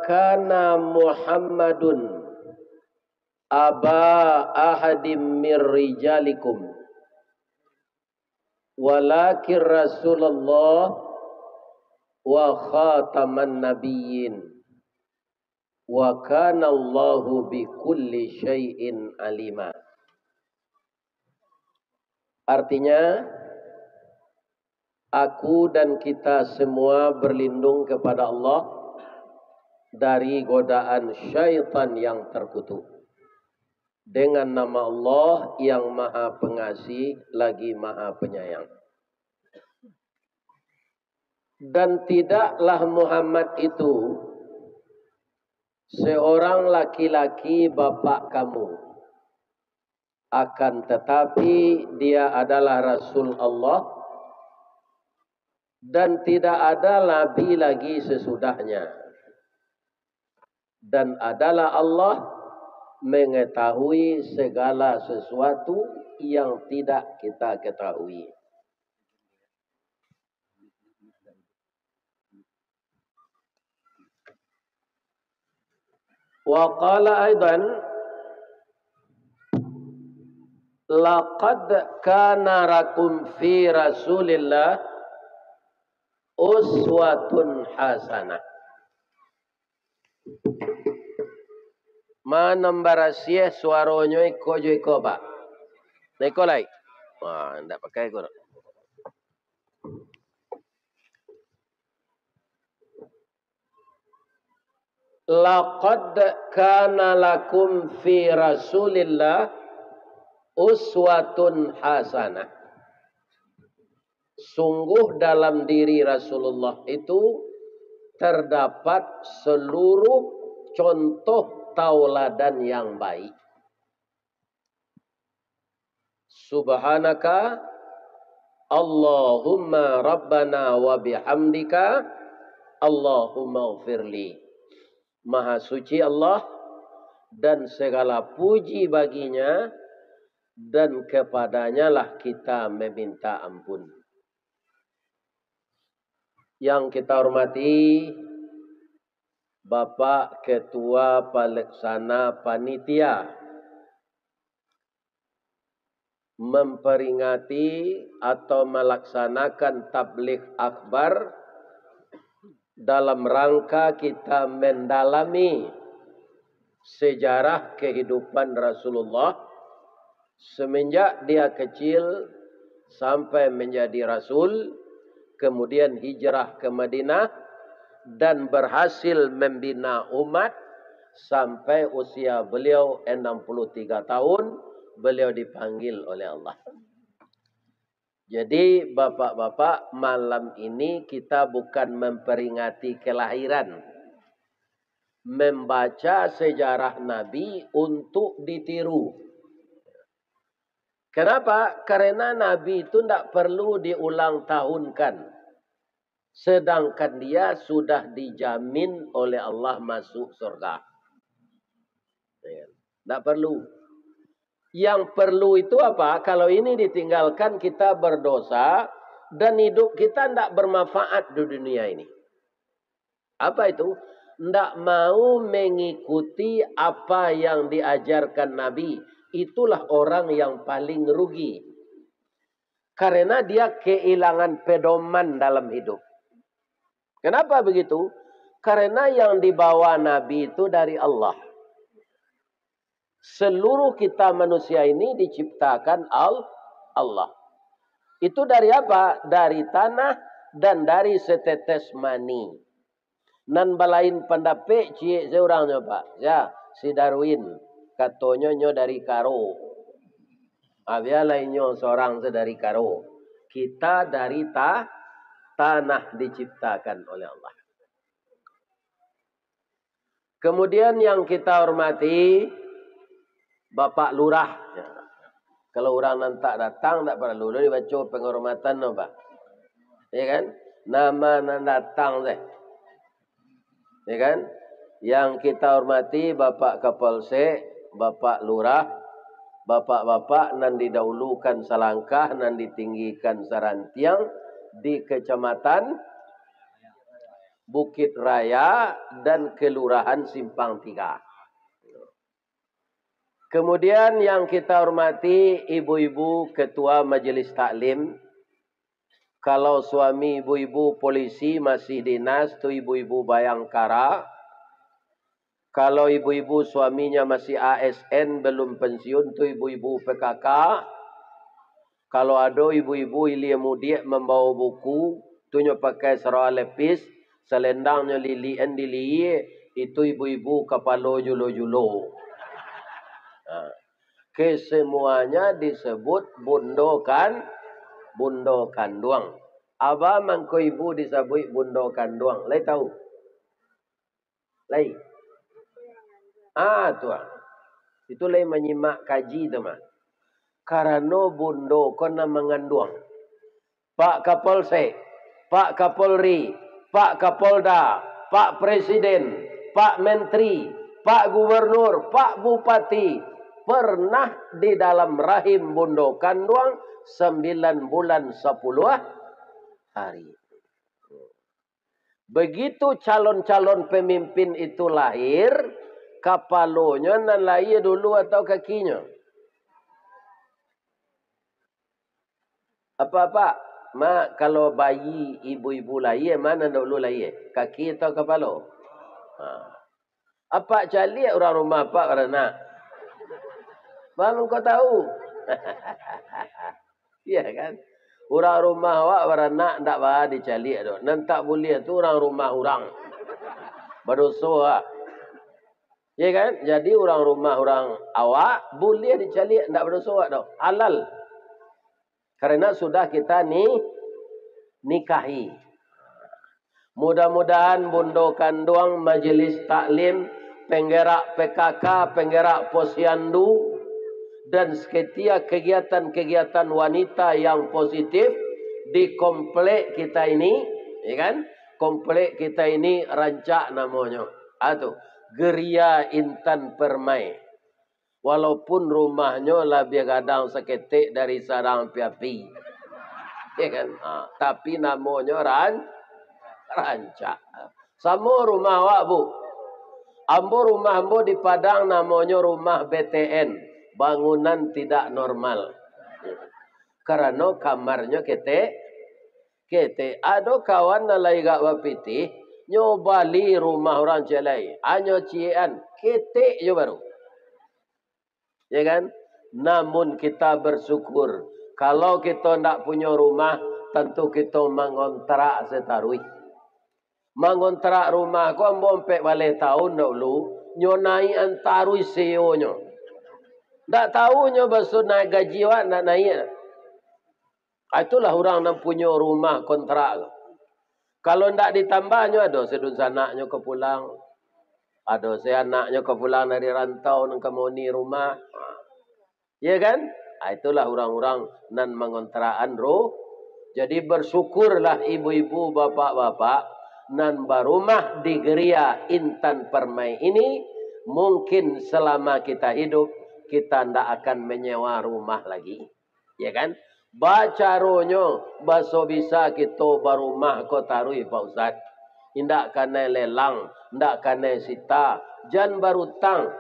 kana Muhammadun aba ahadim mir rijalikum walakin Rasulullah wa khataman nabiyyin wa kana Allahu bi kulli syai'in alima. Artinya, aku dan kita semua berlindung kepada Allah dari godaan syaitan yang terkutuk. Dengan nama Allah yang maha pengasih lagi maha penyayang. Dan tidaklah Muhammad itu seorang laki-laki bapak kamu. Akan tetapi dia adalah Rasul Allah. Dan tidak ada nabi lagi sesudahnya. Dan adalah Allah mengetahui segala sesuatu yang tidak kita ketahui. Wa qala aidan laqad kana lakum fi Rasulillah uswatun hasanah. Mana mbarasie suaronyo iko jo iko ba. Nikolai. Wah, ndak pakai ko. Laqad kana lakum fi Rasulillah uswatun hasanah. Sungguh dalam diri Rasulullah itu terdapat seluruh contoh tauladan yang baik. Subhanaka Allahumma Rabbana wa bihamdika Allahumma ghfirli. Maha suci Allah dan segala puji baginya dan kepadanya lah kita meminta ampun. Yang kita hormati Bapak Ketua Pelaksana Panitia memperingati atau melaksanakan tabligh akbar dalam rangka kita mendalami sejarah kehidupan Rasulullah semenjak dia kecil sampai menjadi Rasul, kemudian hijrah ke Madinah dan berhasil membina umat sampai usia beliau 63 tahun, beliau dipanggil oleh Allah. Jadi bapak-bapak, malam ini kita bukan memperingati kelahiran. Membaca sejarah Nabi untuk ditiru. Kenapa? Karena Nabi itu tidak perlu diulang tahunkan. Sedangkan dia sudah dijamin oleh Allah masuk surga. Tidak perlu. Yang perlu itu apa? Kalau ini ditinggalkan kita berdosa dan hidup kita tidak bermanfaat di dunia ini. Apa itu? Tidak mau mengikuti apa yang diajarkan Nabi. Itulah orang yang paling rugi. Karena dia kehilangan pedoman dalam hidup. Kenapa begitu? Karena yang dibawa Nabi itu dari Allah. Seluruh kita manusia ini diciptakan Allah. Itu dari apa? Dari tanah dan dari setetes mani. Nan balain pendape cie seorang nyoba. Ya, si Darwin katanya nyo dari karo. Abia lainnya seorang dari karo. Kita dari tanah diciptakan oleh Allah. Kemudian yang kita hormati Bapak Lurah. Kalau orang nanti datang, tak perlu dibaca penghormatan, no, Pak. Ya kan? Nama nan datang deh. Ya kan? Yang kita hormati Bapak Kapolsek, Bapak Lurah, Bapak-bapak nan didahulukan selangkah, nan ditinggikan sarantiang di kecamatan Bukit Raya, dan Kelurahan Simpang 3. Kemudian yang kita hormati ibu-ibu ketua Majelis Taklim. Kalau suami ibu-ibu polisi masih dinas, tu ibu-ibu Bayangkara. Kalau ibu-ibu suaminya masih ASN belum pensiun, tu ibu-ibu PKK. Kalau ada ibu-ibu ilia mudik membawa buku, tunyo pakai serah lepis, selendangnya lilian diliye, itu ibu-ibu kepala julo-julo. Kesemuanya disebut bundo kanduang. Aba mangko ibu disebut bundo kanduang. Lai tahu? Lai. Tuan. Itu lai menyimak kaji tu mah. Karena bundo kena mengandung. Pak Kapolsek, Pak Kapolri, Pak Kapolda, Pak Presiden, Pak Menteri, Pak Gubernur, Pak Bupati pernah di dalam rahim bundo kanduang 9 bulan 10 hari. Begitu calon-calon pemimpin itu lahir, kapalonya nan lahir dulu atau kakinya? Apa-apa? Kalau bayi ibu-ibu lahir, mana dulu lahir? Kaki atau kepala? Apa calik orang rumah apa kerana? Baru kau tahu. Iya kan? Orang rumah awak beranak tak bah dicalik tu. Nan tak boleh tu orang rumah orang. Berdosa. Ya kan? Jadi orang rumah orang awak boleh dicalik tak berdosa tu. Halal. Karena sudah kita nikahi. Mudah-mudahan bundo kanduang Majelis Taklim, penggerak PKK, penggerak Posyandu, dan setiap kegiatan-kegiatan wanita yang positif di komplek kita ini, ya kan? Komplek kita ini rancak namanya. Geria Intan Permai. Walaupun rumahnya lebih kadang seketik dari sarang piapi. Ya kan? Tapi namanya rancak. Sama rumah awak, Bu. Rumah ambo di Padang namanya rumah BTN. Bangunan tidak normal. Karena kamarnya kete. Ada kawan nalai gak wapiti. Nyobali rumah orang celai. Hanya cian. Kete je baru. Ya kan? Namun kita bersyukur. Kalau kita tidak punya rumah. Tentu kita mengontrak setarui. Mengontrak rumah. Kau bompek balik tahun dulu. Nyonai antarui CEO-nya. Tak tahunya besok naik gaji awak nak naik. Itulah orang yang punya rumah kontrak. Kalau tak ditambahnya ada sedun sanaknya ke pulang. Ada anaknya ke pulang dari rantau nak kemoni rumah. Ya kan? Itulah orang-orang nan mengontrakan roh. Jadi bersyukurlah ibu-ibu, bapak-bapak nan berumah di Geria Intan Permai ini. Mungkin selama kita hidup kita tidak akan menyewa rumah lagi. Ya kan? Baca rohnya. Baso bisa kita berumah kau tarui Pak Ustaz. Tidak kena lelang. Tidak kena sita. Jangan berutang.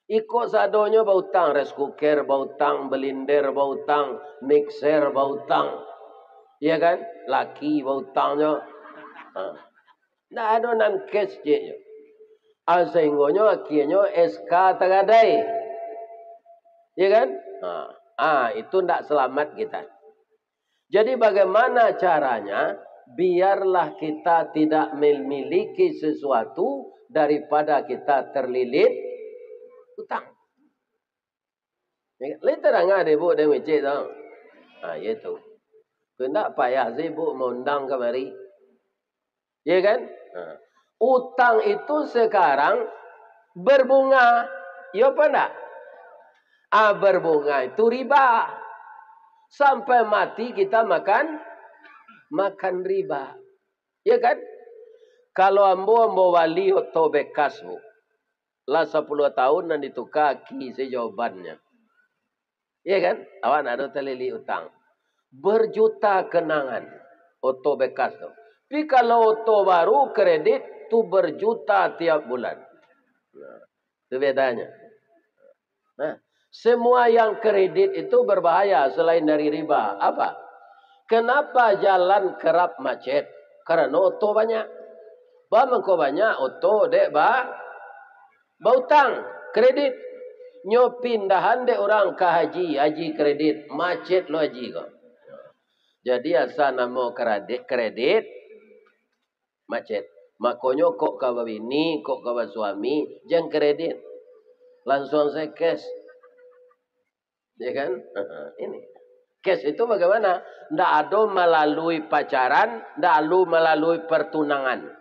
Ikut sadonya berutang. Rice cooker berutang. Blender berutang. Mixer berutang. Ya kan? Laki berutangnya. Tidak ada nan kes je. Sehingga akhirnya SK tergadai. Ya kan? Itu tidak selamat kita. Jadi bagaimana caranya? Biarlah kita tidak memiliki sesuatu daripada kita terlilit hutang. Lihat terang ada ibu dan wicik tu. Itu. Tidak payah ibu mengundang kemari. Ya kan? Utang itu sekarang berbunga. Ya apa enggak? Berbunga itu riba. Sampai mati kita makan riba. Ya kan? Kalau ambo wali atau bekas, Bu. Lah 10 tahun dan itu kaki sejawabannya. Ya kan? Awan ada telili utang. Berjuta kenangan. Oto bekas tu. Tapi kalau oto baru kredit tu berjuta tiap bulan. Itu bedanya. Nah, semua yang kredit itu berbahaya selain dari riba. Apa? Kenapa jalan kerap macet? Karena oto banyak. Mengko banyak oto dek utang kredit. Nyo pindahan dek orang ke haji kredit, macet lo haji kok. Jadi asal nama kredit macet. Makonyo kok kawa bini, kok kawa suami, jangan kredit. Langsung saya cash. Ya kan? Ini. Cash itu bagaimana? Ndak ada melalui pacaran, ndak ada melalui pertunangan.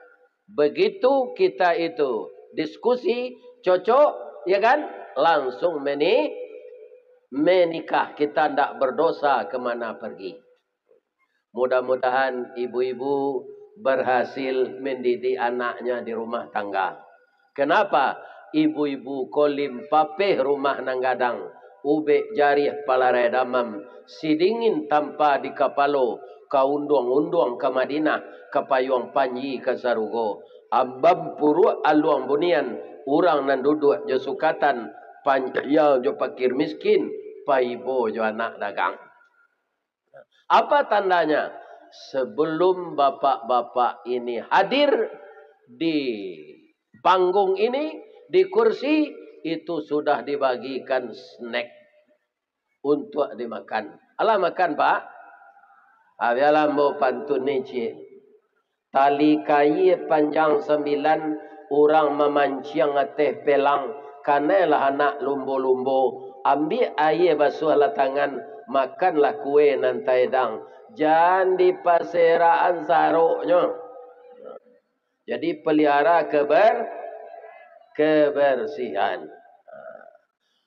Begitu kita itu diskusi, cocok, ya kan? Langsung menikah. Kita ndak berdosa kemana pergi. Mudah-mudahan ibu-ibu berhasil mendidik anaknya di rumah tangga. Kenapa? Ibu-ibu kolim papeh rumah nanggadang. Ube jarih palarai damam. Sidingin tanpa di kapalo. Kaundong-undong ke Madinah. Kapayuang panji ke Sarugo. Ambam puru aluang bunian. Urang nan duduk jo sukatan. Panjang jo pakir miskin. Paibo jo anak dagang. Apa tandanya? Sebelum bapak-bapak ini hadir di panggung ini, di kursi, itu sudah dibagikan snack untuk dimakan. Alah makan pak? Abialah mau pantun ni cik. Tali kayu panjang 9, orang memancing teh pelang. Kanelah anak lumbo-lumbo. Ambil air basuh lah tangan. Makanlah kue nan taedang. Jangan di paseraan saruknya. Jadi pelihara kebersihan.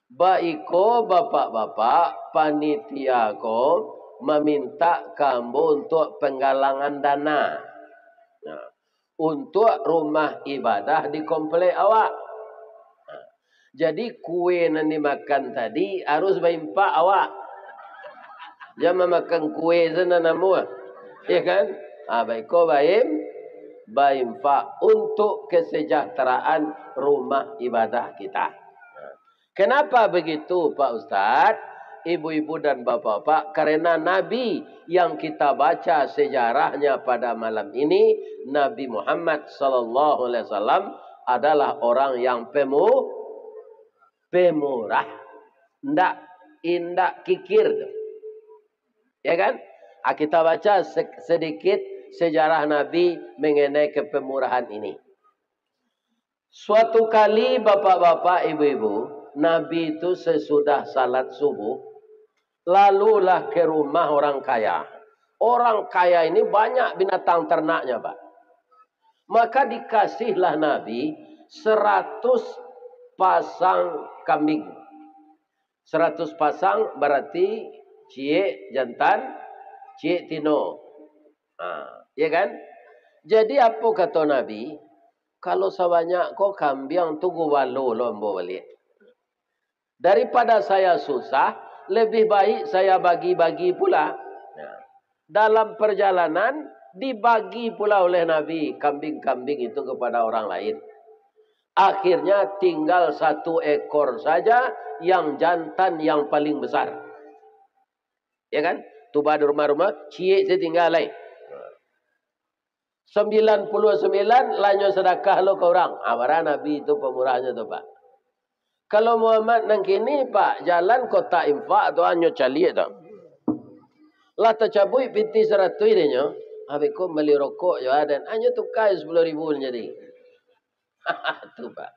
Baiko bapak-bapak panitia ko meminta kamu untuk penggalangan dana. Nah, untuk rumah ibadah di komplek awak. Nah, jadi kue yang dimakan tadi harus bayimpak awak. Jangan makan kue sana namu. Ya kan? Baik ko bayimpak untuk kesejahteraan rumah ibadah kita. Kenapa begitu Pak Ustadz? Ibu-ibu dan bapak-bapak, karena Nabi yang kita baca sejarahnya pada malam ini, Nabi Muhammad SAW adalah orang yang pemurah, indak kikir. Ya kan? Kita baca sedikit sejarah Nabi mengenai kepemurahan ini. Suatu kali bapak-bapak, ibu-ibu, Nabi itu sesudah salat subuh, lalulah ke rumah orang kaya. Orang kaya ini banyak binatang ternaknya, Pak. Maka dikasihlah Nabi 100 pasang kambing. 100 pasang berarti cie jantan, cie tino. Ya kan? Jadi apa kata Nabi? Kalau sebanyak kau kambing tunggu walu lombo balik. Daripada saya susah, lebih baik saya bagi-bagi pula. Dalam perjalanan, dibagi pula oleh Nabi kambing-kambing itu kepada orang lain. Akhirnya tinggal 1 ekor saja yang jantan yang paling besar. Ya kan? Tuba di rumah-rumah, cie setinggal lain. 99 lanyo sedekah lo ke orang. Awara Nabi itu pemurahnya tu Pak. Kalau Muhammad nang kini Pak, jalan kota infak tu anyo calik tu. Lah tercabui piti 100 ini nyo. Habis ko beli rokok yo dan anyo tukar 10.000 jadi. Tu Pak.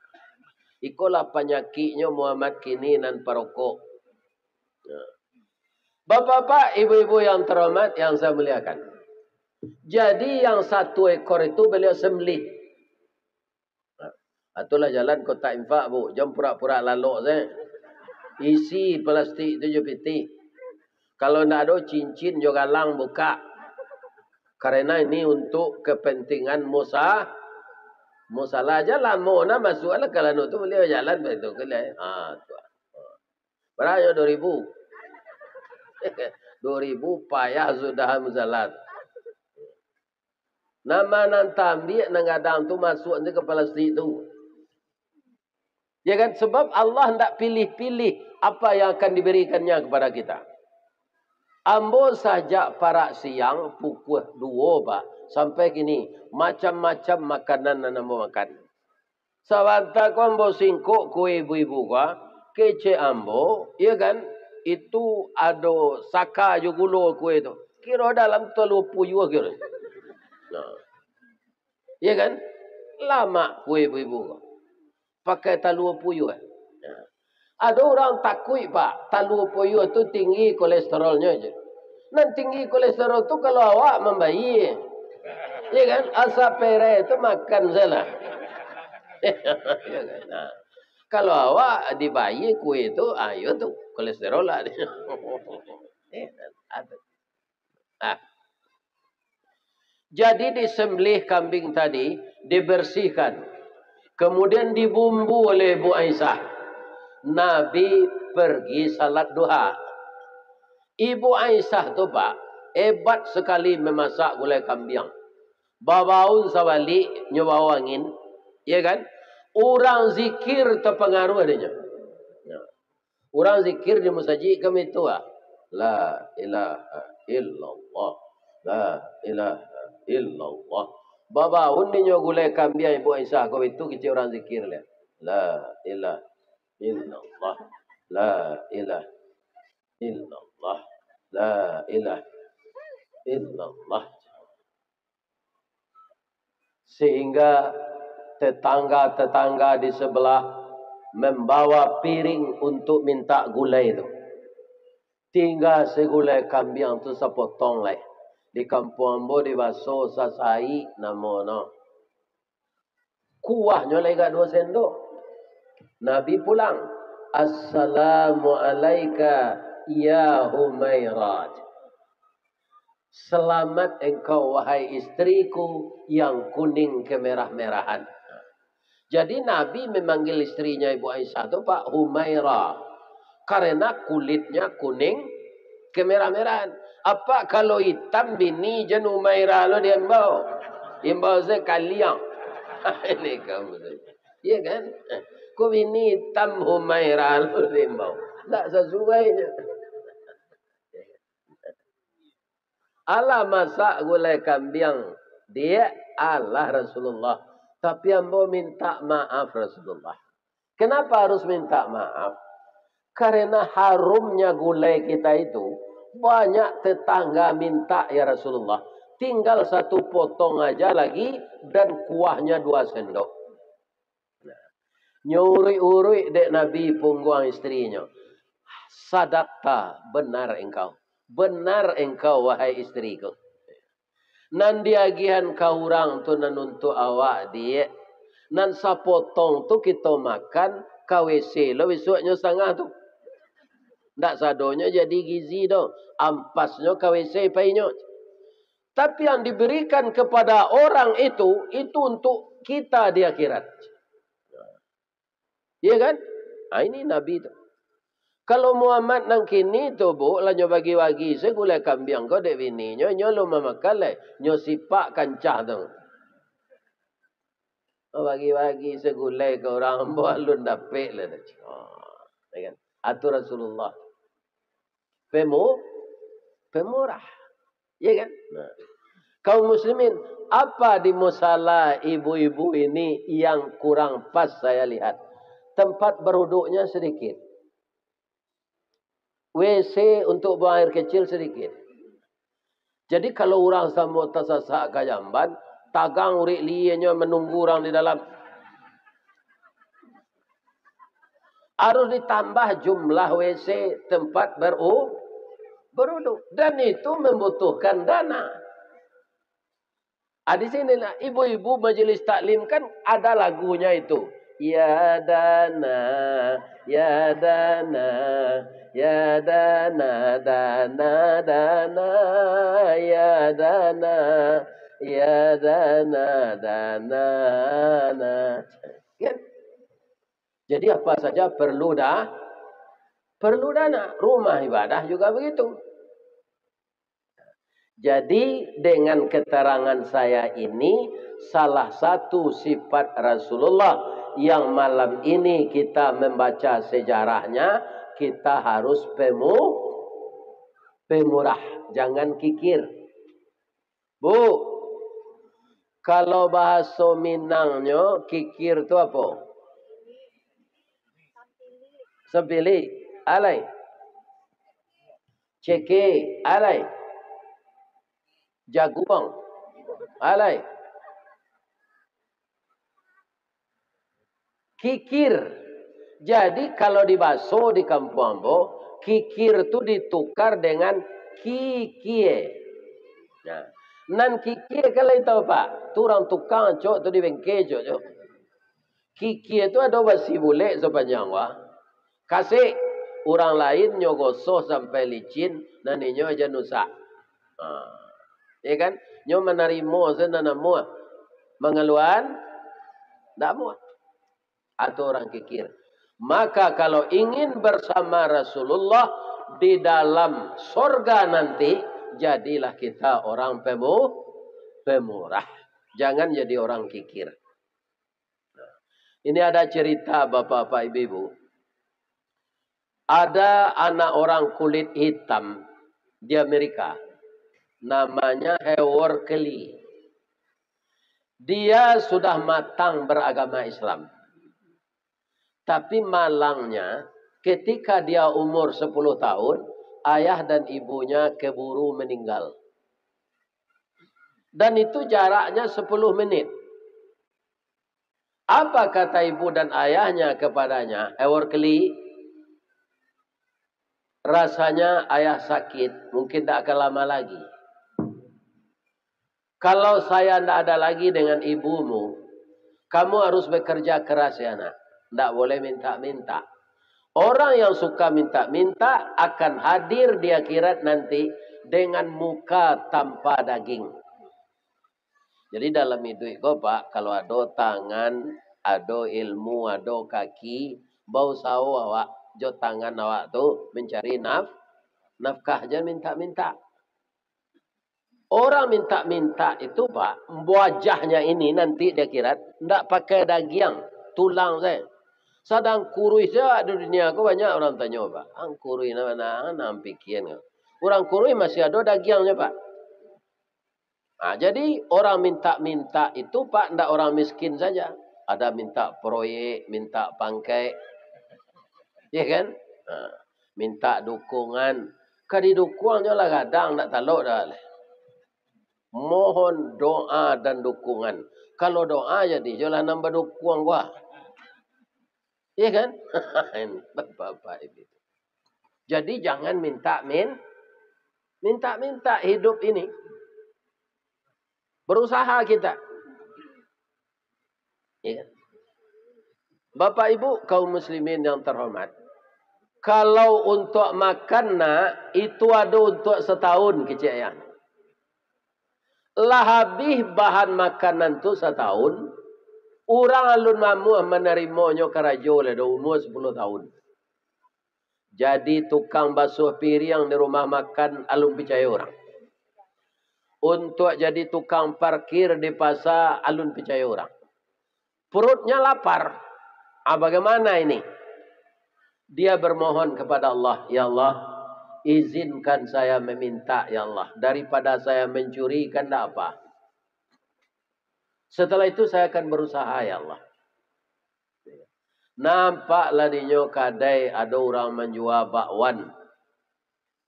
Ikolah penyakitnya Muhammad kini nan perokok. Bapak-bapak, ibu-ibu yang terhormat yang saya muliakan. Jadi yang 1 ekor itu beliau sembelih. Itulah jalan kota infak bu. Jom pura-pura lalok saya. Isi plastik 7 piti. Kalau tidak ada cincin juga galang buka. Karena ini untuk kepentingan musalah jalan. Mau nak masuk lah kalau itu beliau jalan begitu. Berapa 2.000? 2.000 payah sudah musalah. Nama nanti ambil nangadang tu masuk ke plastik tu. Ya kan? Sebab Allah hendak pilih-pilih apa yang akan diberikannya kepada kita. Ambo saja para siang pukul 2 pak sampai kini macam-macam makanan yang ambo makan. Sawanta ko ambo singkok kue ibu-ibu ko kece ambo, ya kan? Itu ada saka jugulo kue itu. Kira dalam 30 kira. Nah. Ya kan? Lama kue ibu-ibu ko. Pakai 30 kan. Nah. Ada orang takut pak, 30 itu tinggi kolesterolnya aja. Dan tinggi kolesterol itu kalau awak membayi. Ya kan? Asap pere itu makan salah. Ya kan? Nah, kalau awak di bayi kue itu, ayo tuh kolesterol lah. Nah, jadi disembelih kambing tadi, dibersihkan. Kemudian dibumbu oleh Bu Aisyah. Nabi pergi salat duha. Ibu Aisyah tu pak, hebat sekali memasak gulai kambing. Babaun sawali nyawa angin, ya kan? Orang zikir terpengaruh adanya. Ya. Orang zikir di masjid kami itu la ilaha illallah, la ilaha illallah. Babaun ni nyawa gulai kambing Ibu Aisyah kau itu kita orang zikir lah. La ilaha illallah, la ilaha illallah, la ilaha illallah. Sehingga tetangga-tetangga di sebelah membawa piring untuk minta gulai itu. Tinggal segulai kambing tu sepotong lah. Di kampung ambo di baso sasai namono. Kuahnya lega 2 sendok. Nabi pulang. Assalamualaikum ya Humairat. Selamat engkau wahai istriku yang kuning kemerah-merahan. Jadi Nabi memanggil istrinya Ibu Aisyah itu Pak Humairah. Karena kulitnya kuning kemerah-merahan. Apa kalau hitam bini jen Humairah lo dia mbau. Imbau saya kalian. Ini kamu. Iya kan? Kau bini hitam Humairah lo dia mbau. Tak sesuainya. Allah masak gulai kambing. Dia Allah Rasulullah. Tapi ambo minta maaf Rasulullah. Kenapa harus minta maaf? Karena harumnya gulai kita itu. Banyak tetangga minta ya Rasulullah. Tinggal 1 potong aja lagi. Dan kuahnya 2 sendok. Nyuri-uri dek Nabi punggung istrinya. Sadaqta, benar engkau. Benar engkau wahai istriku. Nan diagihan kau orang tu nan untuk awak dia. Nan sapotong tu kita makan KWC lo besoknya setengah tu. Ndak sadonya jadi gizi dah. Ampasnya KWC painya. Tapi yang diberikan kepada orang itu untuk kita di akhirat. Iya kan? Nah, ini Nabi tu. Kalau Muhammad nang kini tu bu, lah nyo bagi-bagi segulai kambing kau dek bini nyo lo memakan le, nyo sipak kancah tu. Bagi-bagi segulai ke orang bu alun dapet le. Kan? Atur Rasulullah. Pemurah. Ya kan? Nah. Kaum muslimin, apa di musala ibu-ibu ini yang kurang pas saya lihat? Tempat beruduknya sedikit. WC untuk buang air kecil sedikit. Jadi kalau orang sama tersasak ke jamban, tagang urik lianya menunggu orang di dalam. Harus ditambah jumlah WC tempat beruduk. Dan itu membutuhkan dana. Di sinilah ibu-ibu majelis taklim kan ada lagunya itu. Ya dana, ya dana. Ya dana, dana, dana, ya dana, ya dana, dana, dana. Kan? Jadi apa saja perlu dana. Rumah ibadah juga begitu. Jadi dengan keterangan saya ini salah satu sifat Rasulullah yang malam ini kita membaca sejarahnya, kita harus pemurah, jangan kikir. Bu, kalau bahasa Minangnya kikir itu apa? Sepili, alai. Ceke, alai. Jaguang, alai. Kikir. Jadi kalau dibaso di kampung Ambo, kikir itu ditukar dengan kikie. Nah, nan kikie kalau itu Pak, tu orang tukang cok tu di bengkel cok. Kikie itu ada basi bule sepanjang wah. Kasih orang lain nyogosoh sampai licin, naninya aja nusak. Ya kan? Nyo menarimo senanamu mengeluhan, tak muat. Atau orang kikir. Maka kalau ingin bersama Rasulullah di dalam sorga nanti, jadilah kita orang pemurah. Jangan jadi orang kikir. Ini ada cerita bapak-bapak ibu-ibu. Ada anak orang kulit hitam di Amerika. Namanya Howard Kelly. Dia sudah matang beragama Islam. Tapi malangnya ketika dia umur 10 tahun, ayah dan ibunya keburu meninggal. Dan itu jaraknya 10 menit. Apa kata ibu dan ayahnya kepadanya? Howard Kelly, rasanya ayah sakit, mungkin tak akan lama lagi. Kalau saya tidak ada lagi dengan ibumu, kamu harus bekerja keras ya nak. Tidak boleh minta-minta. Orang yang suka minta-minta akan hadir di akhirat nanti dengan muka tanpa daging. Jadi dalam hidup itu Pak, kalau ada tangan, ada ilmu, ada kaki, bau sawo awak, jo tangan awak tu mencari nafkah, jangan minta-minta. Orang minta-minta itu Pak, wajahnya ini nanti di akhirat tidak pakai daging, tulang saya. Sadang kurui saja di dunia aku banyak orang tanya Pak, ang kurui mana nampikian. Orang kurui masih ada dagingnya Pak. Nah, jadi orang minta-minta itu Pak, tidak orang miskin saja. Ada minta proyek, minta pangkai. Ya kan? Nah, minta dukungan. Kadidukungnya lah kadang tidak taluk dah. Mohon doa dan dukungan. Kalau doa jadi jelah nambah dukung gua. Iya kan? Bapak itu. Jadi jangan minta-minta hidup ini. Berusaha kita. Iya kan? Bapak Ibu kaum muslimin yang terhormat. Kalau untuk makan itu ada untuk setahun kecayaan. Lah habis bahan makanan tu setahun. Orang alun mamu menerimanya kerajo le umur 10 tahun. Jadi tukang basuh piring di rumah makan alun percaya orang. Untuk jadi tukang parkir di pasar alun percaya orang. Perutnya lapar. Bagaimana ini? Dia bermohon kepada Allah, ya Allah, izinkan saya meminta ya Allah. Daripada saya mencuri kan tak apa. Setelah itu saya akan berusaha ya Allah. Nampaklah dinyo kadai ada orang menjual bakwan.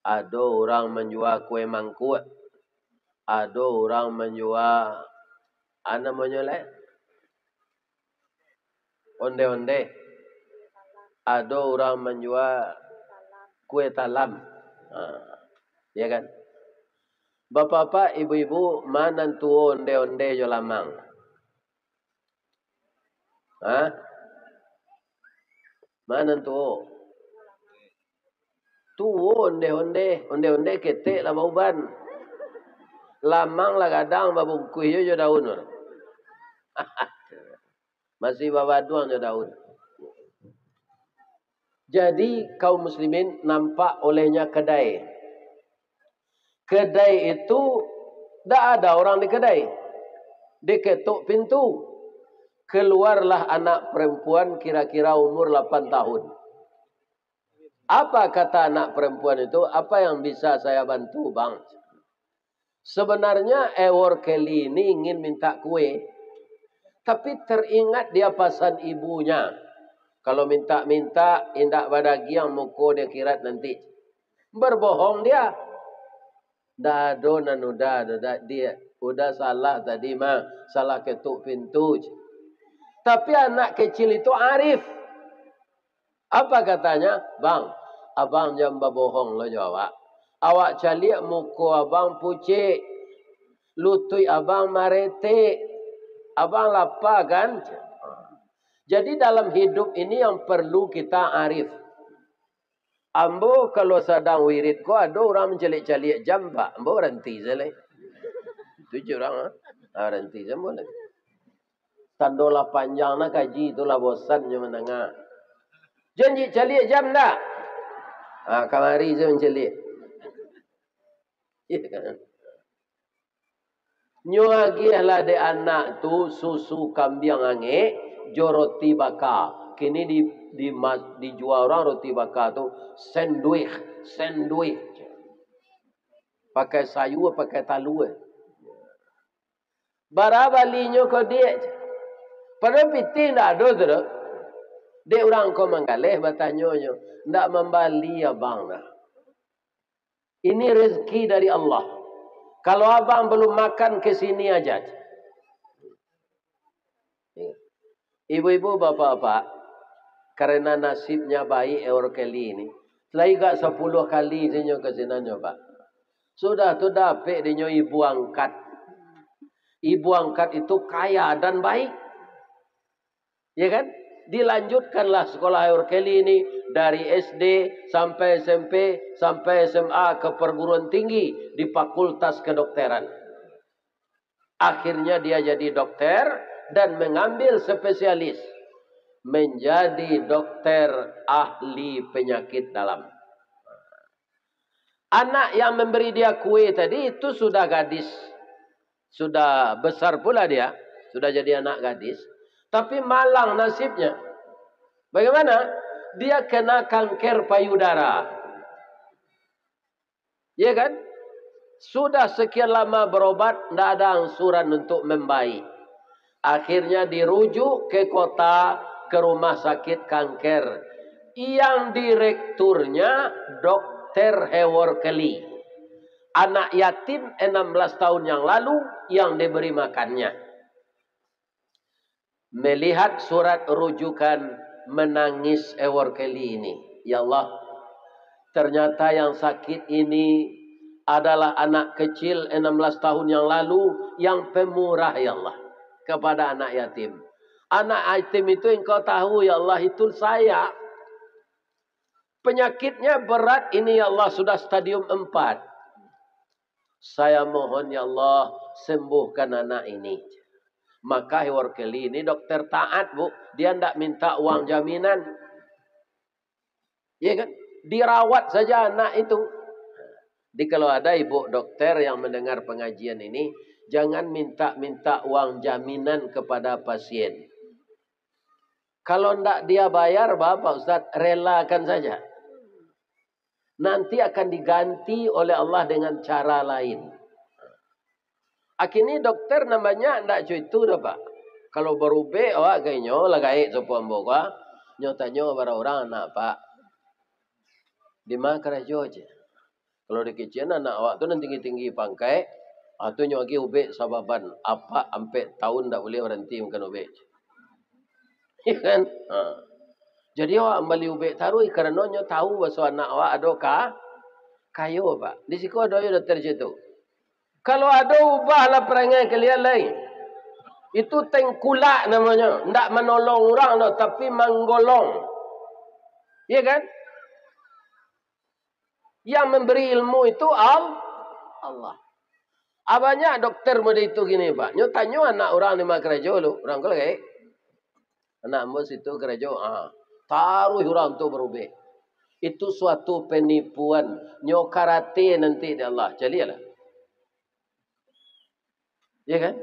Ada orang menjual kue mangkuk. Ada orang menjual apa namanya le? Onde-onde. Ada orang menjual kue talam. Ya kan? Bapak-bapak, ibu-ibu, mana tuo onde-onde jo lamang? Mana tuo? Tuo onde-onde ketek lah bauban. Lamang lah kadang babungkuy jo daun. Masih babaduang jo daun. Jadi kaum muslimin nampak olehnya kedai. Kedai itu tidak ada orang di kedai. Diketuk pintu. Keluarlah anak perempuan kira-kira umur 8 tahun. Apa kata anak perempuan itu? Apa yang bisa saya bantu, bang? Sebenarnya Ewor Kelly ini ingin minta kue. Tapi teringat dia pesan ibunya. Kalau minta-minta, indak badagi yang muko dia kirat nanti. Berbohong dia. Dado nanuda, dia udah salah tadi mah. Salah ketuk pintu. Tapi anak kecil itu arif. Apa katanya? Bang, abang jangan berbohong lo jawab. Awak calik muka abang pucik. Lutui abang marete. Abang lapar kan? Jadi dalam hidup ini yang perlu kita arif. Ambo kalau sedang wirid ko ada orang mencelik-celik jam pak. Ambo renti selai. Itu orang renti jam boleh. Tandolah panjang nak kaji itulah bosannya menengah. Janji celik jam dah. Kamari saya mencelik. Ya kan? Nyuagilah de anak tu susu kambing ange, jo roti bakar. Kini dijual orang roti bakar tu sandwich. Pakai sayur, pakai talu. Barabalinya kau dia. Padahal piti tidak ada tu. Dia orang kau menggalih bertanya. Tidak membali abang dah. Ini rezeki dari Allah. Kalau abang belum makan ke sini aja. Ibu-ibu, bapak-bapak, karena nasibnya baik Ewor Kelly ini. Selagi gak 10 kali dia ke sini pak. Sudah tu dapat dia ibu angkat. Ibu angkat itu kaya dan baik. Ya kan? Dilanjutkanlah sekolah Ewor Kelly ini dari SD sampai SMP sampai SMA ke perguruan tinggi di Fakultas Kedokteran. Akhirnya dia jadi dokter dan mengambil spesialis menjadi dokter ahli penyakit dalam. Anak yang memberi dia kue tadi itu sudah gadis. Sudah besar pula dia, sudah jadi anak gadis. Tapi malang nasibnya. Bagaimana? Dia kena kanker payudara. Ya kan? Sudah sekian lama berobat, tidak ada angsuran untuk membaik. Akhirnya dirujuk ke kota, ke rumah sakit kanker. Yang direkturnya Dr. Ewor Kelly. Anak yatim 16 tahun yang lalu yang diberi makannya. Melihat surat rujukan menangis Ewor Kelly ini. Ya Allah, ternyata yang sakit ini adalah anak kecil 16 tahun yang lalu yang pemurah ya Allah kepada anak yatim. Anak yatim itu engkau tahu ya Allah itu saya. Penyakitnya berat ini ya Allah sudah stadium 4. Saya mohon ya Allah sembuhkan anak ini. Maka Ewor Kelly ini dokter taat bu. Dia tidak minta uang jaminan. Ya kan? Dirawat saja anak itu. Jadi kalau ada ibu dokter yang mendengar pengajian ini. Jangan minta uang jaminan kepada pasien. Kalau tidak dia bayar Bapak Ustaz relakan saja. Nanti akan diganti oleh Allah dengan cara lain. Akhirnya dokter namanya ndak cuitu dah pak. Kalau berubah awak kainyo lagai sopo amboka, nyotanyo bara orang anak pak. Di mana kerja aja. Kalau di kitchen anak awak tu nanti tinggi pangkai, atau nyogi ubek sababan apa sampai tahun ndak boleh berhenti makan ubek. Ya kan? Jadi awak beli ubek taruh karena nyo tahu bahwa anak awak adokah kayo pak. Di situ ada yo dokter situ. Kalau ada ubahlah perangai kalian lain. Itu tengkulak namanya. Tidak menolong orang no, tapi menggolong. Ya kan? Yang memberi ilmu itu Allah. Abanya dokter mode itu gini pak. Nyo tanyo anak orang di kerja lu. Orang kalau kayak anak mus itu kerja. Taruh orang tu berubah. Itu suatu penipuan. Nyo karate nanti di Allah. Jadilah. Ya kan?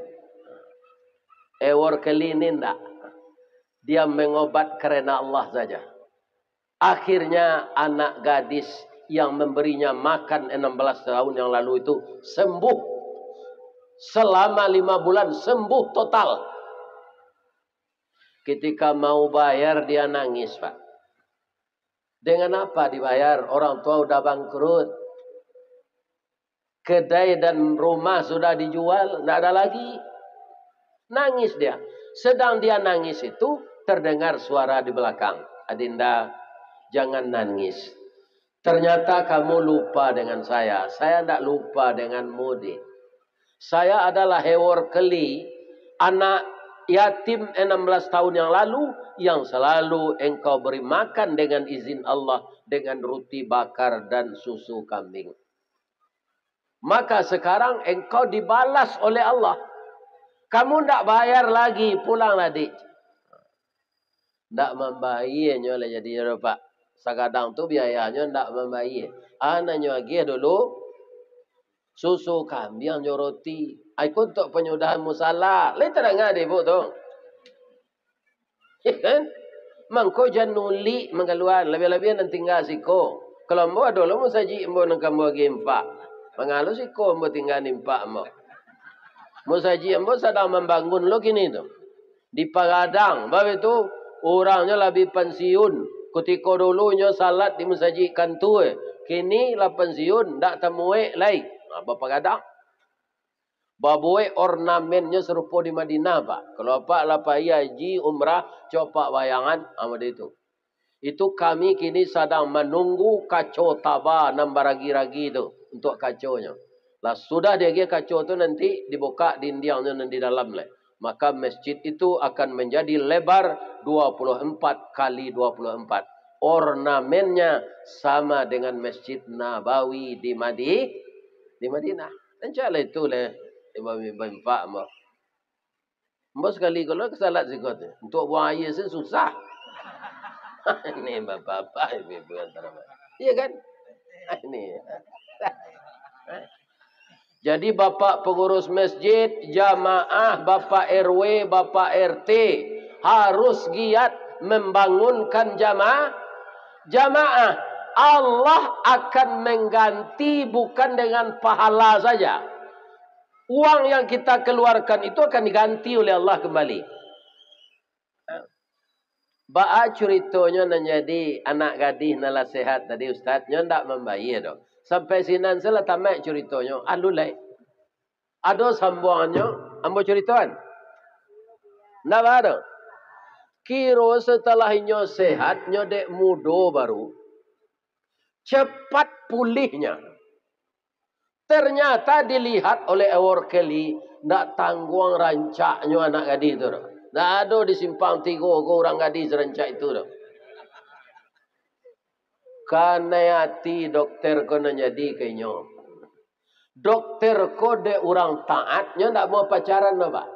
Ewar kali ini enggak. Dia mengobat karena Allah saja. Akhirnya anak gadis yang memberinya makan 16 tahun yang lalu itu sembuh. Selama 5 bulan sembuh total. Ketika mau bayar dia nangis, Pak. Dengan apa dibayar? Orang tua udah bangkrut. Kedai dan rumah sudah dijual, tidak ada lagi. Nangis dia. Sedang dia nangis itu terdengar suara di belakang. Adinda, jangan nangis. Ternyata kamu lupa dengan saya. Saya tidak lupa denganmu, Dik. Saya adalah Hewar Keli, anak yatim 16 tahun yang lalu, yang selalu engkau beri makan dengan izin Allah, dengan roti bakar dan susu kambing. Maka sekarang engkau dibalas oleh Allah. Kamu tidak bayar lagi, pulanglah, Dik. Tidak membayarnya oleh jadi Pak. Sekadang tu biayanya tidak membayar. Anaknya lagi dulu susu kambing yang roti. Aku untuk penyudahan musalah. Lain terangah deh bu tu. Ya kan? Mangko januli mengaluan. Lebih-lebih nanti tinggal siko. Kalau mau dulu mau saji mau nak kamu lagi empat. Mengalu siko mau tinggal empat mau. Mau saji mau sedang membangun lo kini tu. Di Pagadang. Bahawa itu orangnya lebih pensiun. Ketika dulunya salat dimusajikan tu. Kini lah pensiun. Tak temui lain. Apa Pagadang? Babuai ornamennya serupa di Madinah, Pak. Kalau Pak lapai haji, umrah, coba bayangan, amat itu. Itu kami kini sedang menunggu kacau tabah nambah ragi-ragi itu untuk kacaunya. Lah sudah dia kacau itu nanti dibuka dindingnya nanti dalam lah. Maka masjid itu akan menjadi lebar 24 kali 24. Ornamennya sama dengan Masjid Nabawi di Madinah. Dan cara itu lah. Imam-imam mak. Mbak sekali kalau kesalat zikot. Untuk buang air itu susah. Ini bapak-bapak ibu antara. Iya kan? Ini. Jadi bapak pengurus masjid, jamaah, bapak RW, bapak RT harus giat membangunkan jamaah. Allah akan mengganti bukan dengan pahala saja. Uang yang kita keluarkan itu akan diganti oleh Allah kembali. Ba'a ceritanya menjadi anak gadis nala sehat tadi ustaznya tidak membayar dong. Sampai sinan salah tamat ceritanya. Alulai. Ada sambungannya. Ambo ceritaan. Tidak ada. Kiro setelahnya sehat, nyodek mudo baru. Cepat pulihnya. Ternyata dilihat oleh Ewar Keli, tidak tanggung rancaknya anak gadis itu. Tidak ada di simpang 3 orang gadis rancak itu. Karena hati dokter kena jadi kayaknya. Dokter kode orang taatnya tidak mau pacaran, Pak.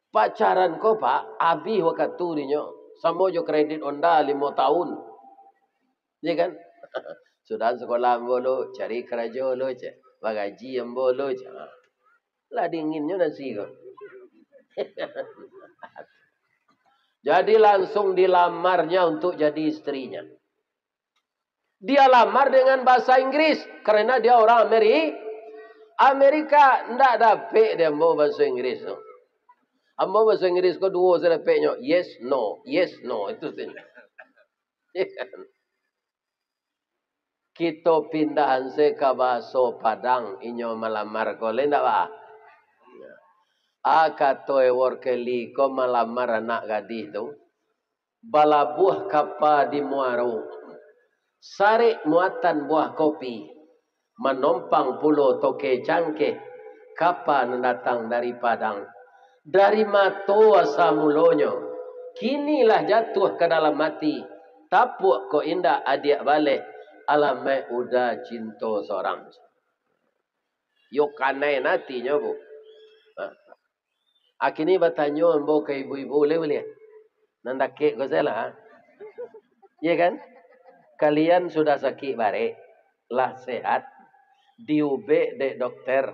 Pacaran ko Pak, habis waktu dia. Sama jo kredit Honda 5 tahun. Ya kan? Sudah sekolah bolo, cari kerja lo je. Bagaji yang bolo je. Lah dinginnya nasi kok. Jadi langsung dilamarnya untuk jadi istrinya. Dia lamar dengan bahasa Inggris. Karena dia orang Amerika. Tidak dapat dia mau bahasa Inggris. Ambo bahasa Inggris ko dua saya dapatnya. Yes, no. Yes, no. Itu saja. Kita pindahan se ke bahasa Padang. Inyo malamar ko. Lain tak pak? Kata Ewar Keli ko malamar anak gadis tu. Balabuh kapa di Muaro. Sarik muatan buah kopi. Menompang pulau toke cangkeh. Kapan datang dari Padang. Dari mato asa mulonyo. Kinilah jatuh ke dalam mati. Tapuk ko indah adik balik. Alamai udah cinta seorang. Yuk kanai nantinya bu. Akini bertanya ambo ke ibu-ibu boleh. Nandak kek ko salah. Iya kan? Kalian sudah sakit bare, lah sehat, diube dek dokter,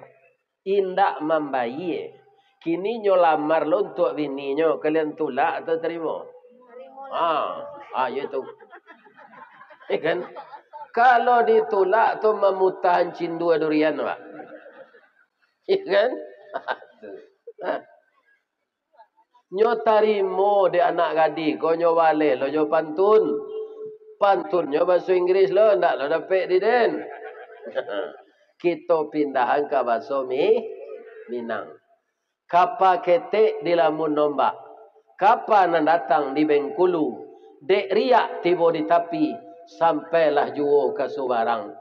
indak membayi. Kini nyo lamar lo untuk bininya, kalian tolak atau terima? Ya itu. Kan? Kalau ditolak tu memutahan cindu durian, Pak. Kan? Nyo tarimo de anak gadi, ko nyo wale lo nyo pantun. Pantunnya bahasa Inggris lo, ndak lo dapat di den. Kita pindahan ke bahasa Minang. Kapa ketek di lamun nombak. Kapa nan datang di Bengkulu. Dek riak tiba di tapi. Sampailah juo ke Subarang.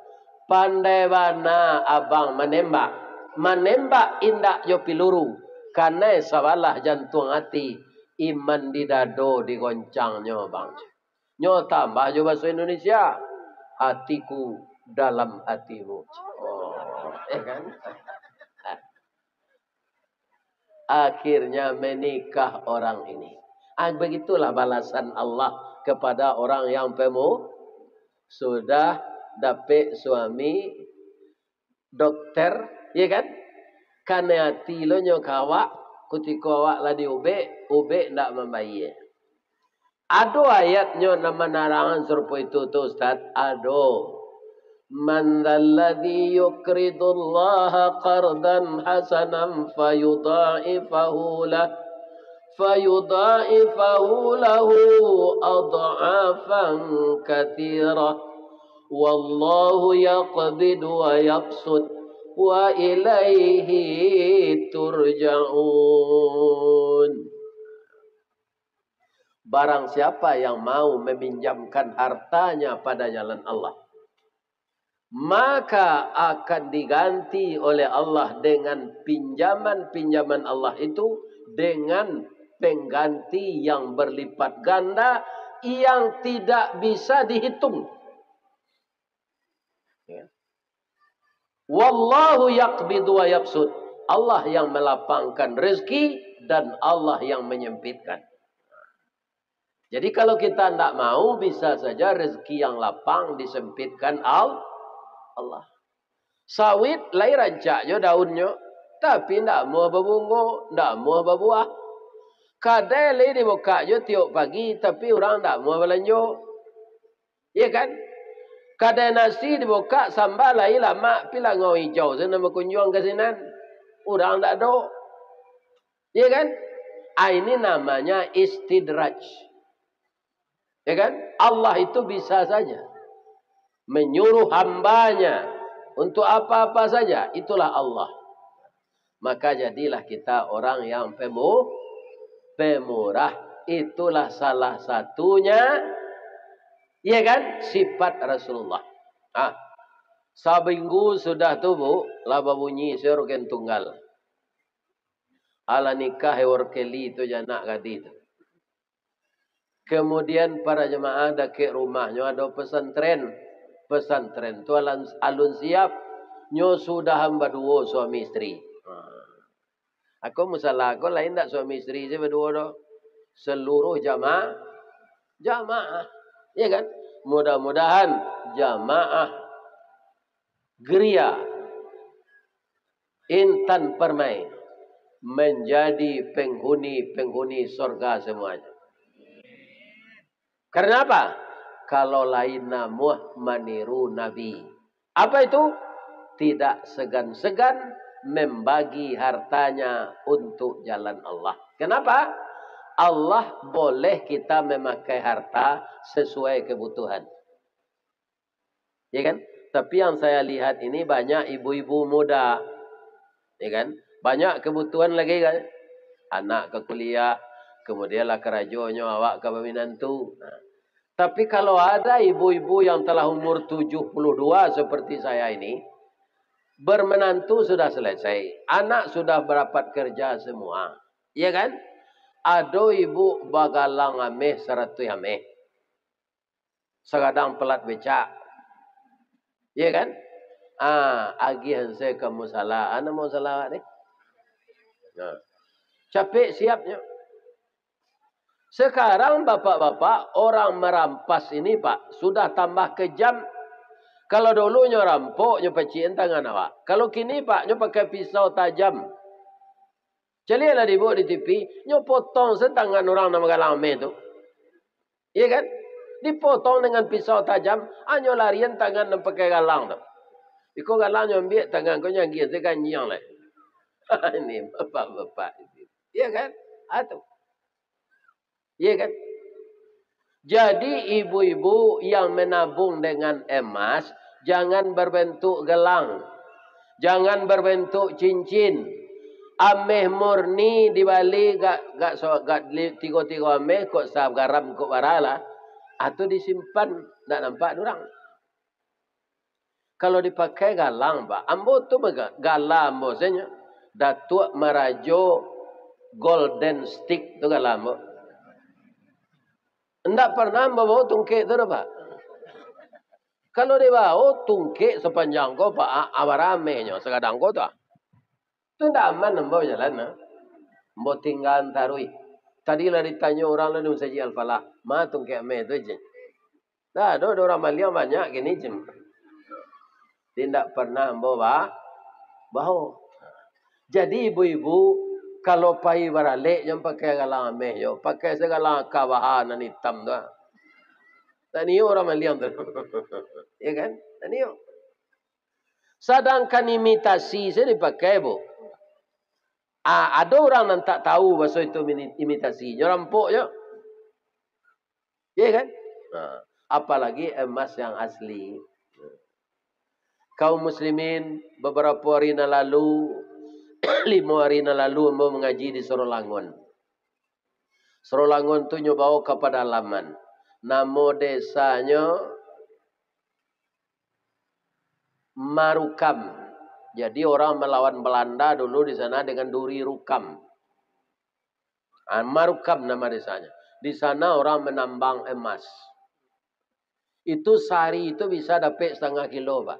Pandai bana abang menembak. Menembak indak yo piluru. Karena sabalah jantung hati. Iman di dado digoncangnya bang. Nyo tambah jo bahasa Indonesia. Hatiku dalam hatimu. Kan? Akhirnya menikah orang ini. Begitulah balasan Allah kepada orang yang sudah dapat suami dokter, ya kan? Karena hati lo nyokawak, ketika awak lah diube ndak membayi. Ada ayatnya nama narangan serupa itu tu Ustaz. Ada. Man dzalladzi yuqridullaha qardan hasanan fayudha'ifahu lahu adha'afan katsirah. Wallahu yaqbidu wa yabsut wa ilaihi turja'un. Barang siapa yang mau meminjamkan hartanya pada jalan Allah, maka akan diganti oleh Allah dengan pinjaman Allah itu dengan pengganti yang berlipat ganda yang tidak bisa dihitung. Wallahu yaqbidu wa yabsut. Allah yang melapangkan rezeki dan Allah yang menyempitkan. Jadi kalau kita tidak mau, bisa saja rezeki yang lapang disempitkan Allah. Sawit lain rancaknya daunnya, tapi tidak mau berbunga, tidak mau berbuah. Kadai lain dibukanya tiap pagi, tapi orang tidak mau belanja. Ya kan? Kadai nasi dibuka, sambal lain lama, pila ngau hijau, sana berkunjung ke sini. Orang tidak ada. Ya kan? Ini namanya istidraj. Ya kan? Allah itu bisa saja menyuruh hambanya untuk apa-apa saja. Itulah Allah. Maka jadilah kita orang yang pemurah. Itulah salah satunya, ya kan, sifat Rasulullah. Sabinggu sudah tubuh, laba bunyi seruken tunggal. Ala nikah hewarkeli itu janak gadi itu. Kemudian para jemaah ada ke rumahnya ada pesantren. Pesantren itu alun siap. Nyo sudah hamba dua suami istri. Aku masalah aku lain tak suami istri saya berdua dah. Seluruh jamaah. Ya kan? Mudah-mudahan jamaah geria Intan Permai menjadi penghuni surga semuanya. Karena apa? Kalau lain namuh meniru Nabi. Apa itu? Tidak segan-segan membagi hartanya untuk jalan Allah. Kenapa? Allah boleh kita memakai harta sesuai kebutuhan. Ya kan? Tapi yang saya lihat ini banyak ibu-ibu muda. Ya kan? Banyak kebutuhan lagi kan? Anak ke kuliah, kemudianlah kerajonya awak ke peminantu. Tapi kalau ada ibu-ibu yang telah umur 72 seperti saya ini, bermenantu sudah selesai. Anak sudah berapat kerja semua. Ya kan? Ada ibu bagalang ameh 100 ameh. Sekadang pelat becak. Ya kan? Agihan saya ke musala. Ana mau salah ni. Capek siapnya. Sekarang bapak-bapak orang merampas ini Pak sudah tambah kejam. Kalau dulu nyo rampok nyo peciin tangan awak. Kalau kini Pak nyo pakai pisau tajam. Celialah dibawa di TV, nyo potong setangan orang nama galame itu. Iya kan? Dipotong dengan pisau tajam, nyo larian tangan dan pakai galang tu. Iko galang nyo ambil tangan ko nyagi tu kan nyang lah. Ini bapak-bapak. Iya kan? Atuh. Iya kan? Jadi ibu-ibu yang menabung dengan emas, jangan berbentuk gelang. Jangan berbentuk cincin. Ameh murni dibalik gak tiga-tiga ameh kok sab garam kok barala. Atau disimpan, tak nampak orang. Kalau dipakai galang, Pak. Ambo tu galang maksudnya. Datuk Merajo Golden Stick tu galang, Pak. Tidak pernah bawa tungkek tu, Pak. Kalau dia bawa tungkek sepanjang kau, Pak, awaramenya sekadang kau tu. Itu tidak aman bawa jalan. Bawa tinggal tarui. Tadi lah ditanya orang lalu saji al-falah. Ma tungkek me tu je. Dah, ada orang Malaysia banyak gini je. Tidak pernah bawa. Jadi ibu-ibu kalau pai baralik yang pakai galang ameh yo, pakai segala kawahan dan hitam tu. Tani orang Malaysia tu. Ya kan? Tani. Sedangkan imitasi saya dipakai, Bu. Ada orang yang tak tahu bahasa itu imitasi. Rampok je. Ya kan? Apalagi emas yang asli. Kaum muslimin beberapa hari lalu, 5 hari lalu mau mengaji di Sorolangun. Sorolangun tu nyobawa ke pedalaman. Nama desanya Marukam. Jadi orang melawan Belanda dulu di sana dengan duri rukam. Marukam nama desanya. Di sana orang menambang emas. Itu sehari itu bisa dapat 0,5 kilo, Pak.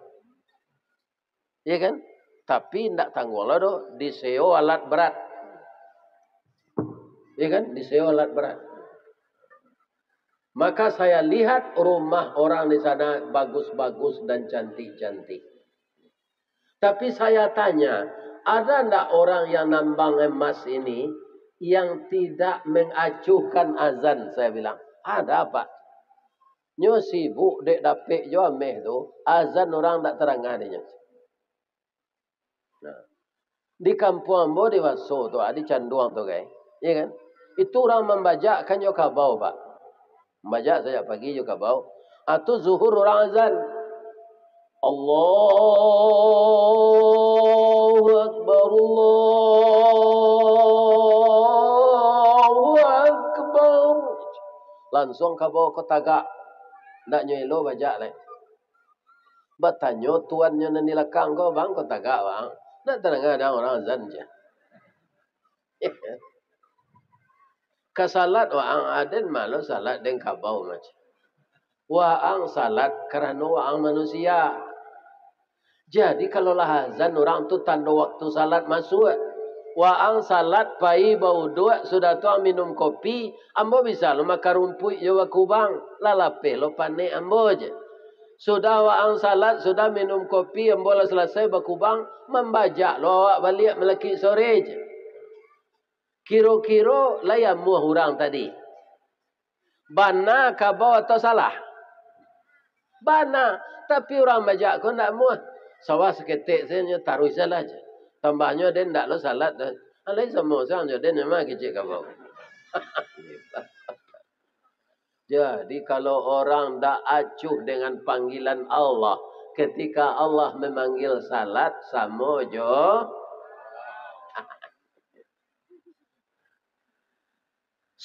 Ya kan? Tapi tidak tanggung lah doh. Diseo alat berat. Ya kan? Diseo alat berat. Maka saya lihat rumah orang di sana bagus-bagus dan cantik-cantik. Tapi saya tanya, ada tidak orang yang nambang emas ini yang tidak mengacuhkan azan? Saya bilang, ada Pak. Nyo sibuk dek dapet jo ameh tu, azan orang tak terangah dia. Nah, di kampung ambo di Waso tu, di Canduang tu guys, ya kan? Itu orang membajakkan jo kabau Pak. Membajak saya pagi jo kabau. Atau zuhur orang azan. Allahu Akbar, Allahu Akbar. Langsung kabau ke tagak. Tak nyelo bajak lah. Bertanya tuannya nanti lekang kau bang kau tagak bang. Tak terangah ada orang azan je. Kesalat waang aden malu salat dengan kabau macam. Waang salat kerana waang manusia. Jadi kalau lah azan orang tu tanda waktu salat masuk. Waang salat pai bau dua sudah tu minum kopi. Ambo bisa lo makan rumput jawa kubang. Lalape lo panik ambo je. Sudah waang salat sudah minum kopi. Ambo lah selesai bakubang. Membajak lo awak balik melaki sore je. Kiro-kiro layam muah orang tadi. Bana kabau atau salah? Bana. Tapi orang bajak kau nak muah. Sawah seketik saya taruh salah je. Tambahnya dia tak lo salat. Alai semua orang je. Dia memang kecil kabau. Jadi kalau orang tak acuh dengan panggilan Allah. Ketika Allah memanggil salat. Sama je.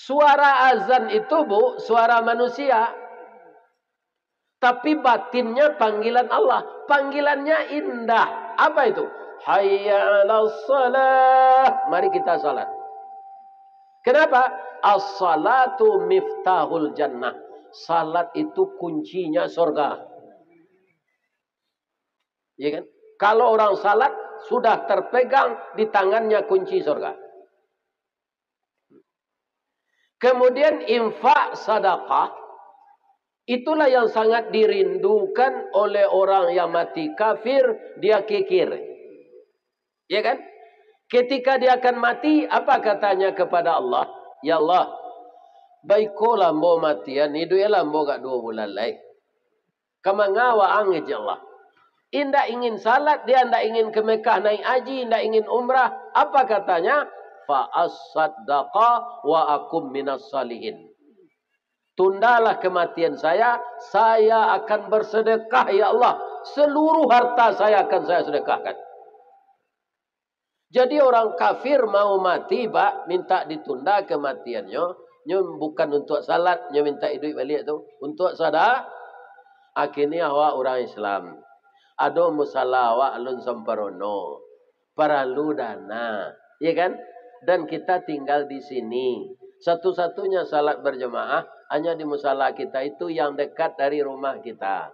Suara azan itu Bu, suara manusia. Tapi batinnya panggilan Allah. Panggilannya indah. Apa itu? Hayya 'alas salah. Mari kita salat. Kenapa? As-salatu miftahul jannah. Salat itu kuncinya surga. Ya kan? Kalau orang salat sudah terpegang di tangannya kunci surga. Kemudian infak sedekah. Itulah yang sangat dirindukan oleh orang yang mati kafir. Dia kikir. Ya kan? Ketika dia akan mati, apa katanya kepada Allah? Ya Allah, baiklah mau matian, hidup lah mau gak 2 bulan lagi. Kamangawa angin ya Allah. Indah ingin salat, dia indah ingin ke Mekah naik haji, indah ingin umrah. Apa katanya? Fa'as-saddaqa wa akum minas salihin. Tundalah kematian saya akan bersedekah ya Allah. Seluruh harta saya akan saya sedekahkan. Jadi orang kafir mau mati, Pak, minta ditunda kematiannya. Bukan untuk salat, minta hidup balik tu. Untuk sedekah. Akhirnya awak orang Islam. Ada musalah awak alun samparono. Paralu dana. Ya kan? Dan kita tinggal di sini. Satu-satunya salat berjemaah hanya di musalah kita itu yang dekat dari rumah kita.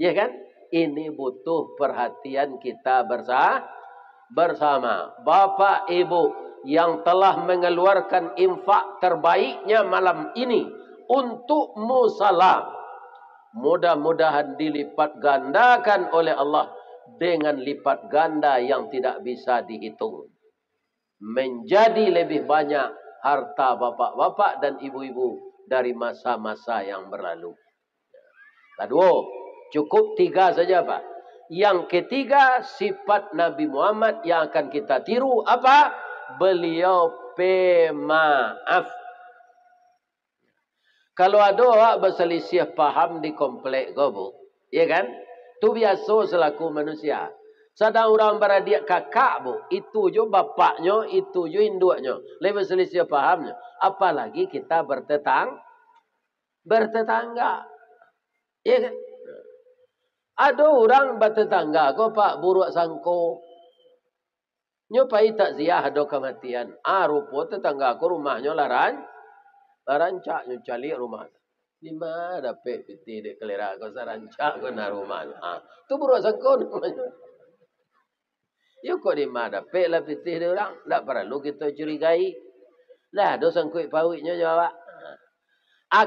Ya kan? Ini butuh perhatian kita bersama. Bapak Ibu yang telah mengeluarkan infak terbaiknya malam ini untuk musalah. Mudah-mudahan dilipat gandakan oleh Allah dengan lipat ganda yang tidak bisa dihitung. Menjadi lebih banyak harta bapak-bapak dan ibu-ibu dari masa-masa yang berlalu. Kedua, cukup 3 saja Pak. Yang ketiga, sifat Nabi Muhammad yang akan kita tiru apa? Beliau pemaaf. Kalau ada orang berselisih paham di komplek kau, Bu, ya kan? Itu biasa selaku manusia. Sedang orang beradik kakak, Bu, itu je bapaknya, itu je induknya. Lebih berselisih pahamnya. Apalagi kita bertetangga. Ya kan? Ada orang bertetangga, kau Pak buruk sangko. Nyopai takziah ada kematian. Rupa tetangga aku rumahnya rancak nyucali rumah. Di mana dapat piti dek kelera kau sarancak kau na rumahnya. Tu buruk sangko namanya. Yo kok di mana dapat lah piti dia orang. Tak perlu kita curigai. Lah ada sangkut pawitnya jawab.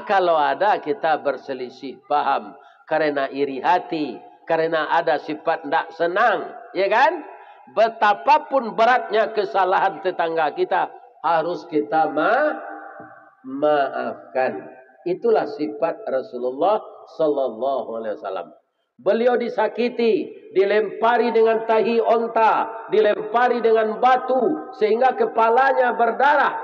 Kalau ada kita berselisih paham karena iri hati, karena ada sifat tidak senang, ya kan? Betapapun beratnya kesalahan tetangga kita, harus kita maafkan. Itulah sifat Rasulullah sallallahu alaihi wasallam. Beliau disakiti, dilempari dengan tahi onta, dilempari dengan batu sehingga kepalanya berdarah.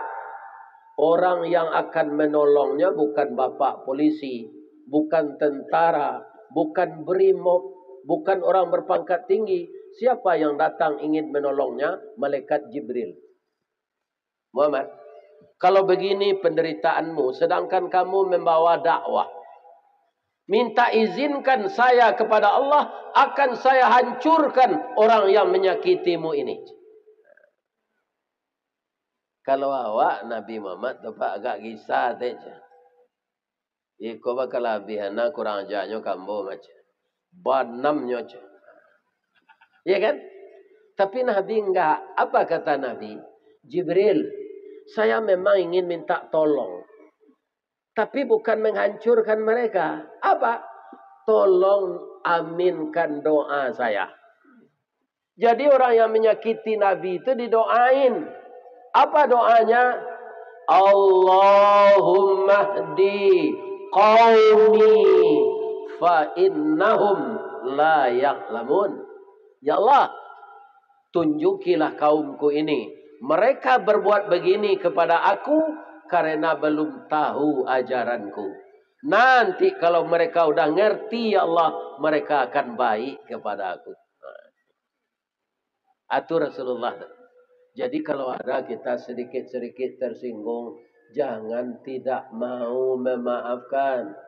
Orang yang akan menolongnya bukan bapak polisi, bukan tentara, bukan brimob, bukan orang berpangkat tinggi. Siapa yang datang ingin menolongnya? Malaikat Jibril. Muhammad, kalau begini penderitaanmu, sedangkan kamu membawa dakwah, minta izinkan saya kepada Allah, akan saya hancurkan orang yang menyakitimu ini. Kalau awak Nabi Muhammad tempat agak kisah saja. Iko bakal lebihana kurang ajarnya kamu macam. Banamnya je. Ya kan? Tapi Nabi enggak. Apa kata Nabi? Jibril, saya memang ingin minta tolong. Tapi bukan menghancurkan mereka. Apa? Tolong aminkan doa saya. Jadi orang yang menyakiti Nabi itu didoain. Apa doanya? Allahumma hdi qaumi fa innahum la ya'lamun. Ya Allah, tunjukilah kaumku ini. Mereka berbuat begini kepada aku karena belum tahu ajaranku. Nanti kalau mereka udah ngerti ya Allah, mereka akan baik kepada aku. Atur Rasulullah. Jadi kalau ada kita sedikit-sedikit tersinggung, jangan tidak mau memaafkan.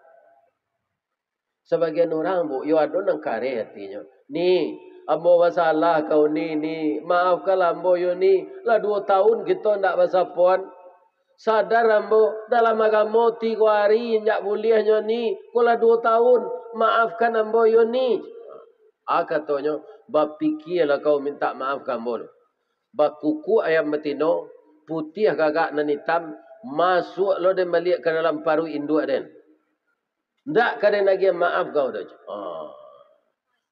Sebagian orang, Bu, yo ada nang kare hatinya. Ni, ambo masalah kau ni, maafkanlah ambo yo ni. Lah 2 tahun kita ndak bahasa puan. Sadar ambo dalam agama 3 hari ndak bolehnya ni. Kala 2 tahun, maafkan ambo yo ni. Katanya, bapikirlah kau minta maaf ambo. Bakuku ayam betino, putih gagak nan hitam, Masuk lo dia balik ke dalam paru induk den. Ndak kadang lagi maaf kau dah.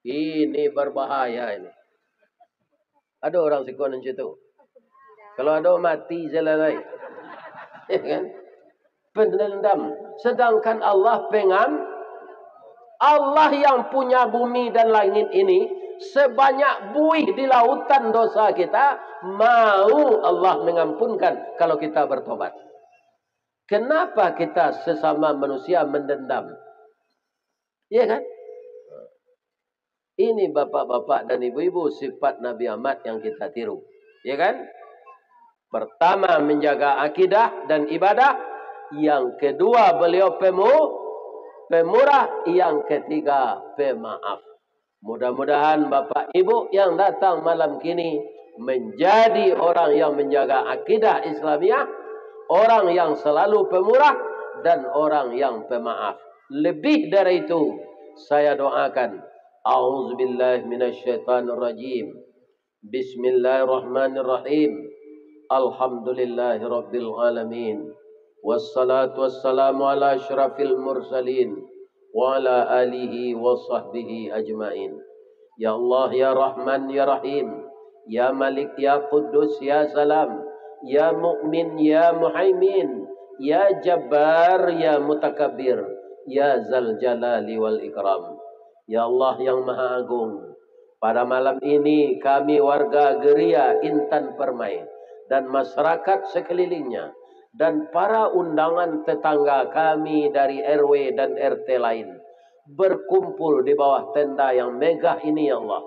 Ini berbahaya ini. Ada orang sikon macam tu. Kalau ada mati jalan ya kan? Pendendam. Sedangkan Allah pengan, Allah yang punya bumi dan langit ini, sebanyak buih di lautan dosa kita, mau Allah mengampunkan kalau kita bertobat. Kenapa kita sesama manusia mendendam? Ya kan? Ini bapak-bapak dan ibu-ibu sifat Nabi Ahmad yang kita tiru. Ya kan? Pertama, menjaga akidah dan ibadah. Yang kedua, beliau pemurah. Yang ketiga, pemaaf. Mudah-mudahan bapak ibu yang datang malam kini menjadi orang yang menjaga akidah Islamiah, orang yang selalu pemurah, dan orang yang pemaaf. Lebih dari itu, saya doakan, a'udzubillahi minasyaitonirrajim. Bismillahirrahmanirrahim. Alhamdulillahi rabbil alamin. Wassalatu wassalamu ala asyrafil mursalin wa ala alihi wa sahbihi ajmain. Ya Allah, ya Rahman, ya Rahim, ya Malik, ya Quddus, ya Salam, ya Mu'min, ya Muhaimin, ya Jabbar, ya Mutakabbir, ya Zal Jalali wal Ikram. Ya Allah yang Maha Agung, pada malam ini kami warga Geria Intan Permai dan masyarakat sekelilingnya dan para undangan tetangga kami dari RW dan RT lain berkumpul di bawah tenda yang megah ini, ya Allah,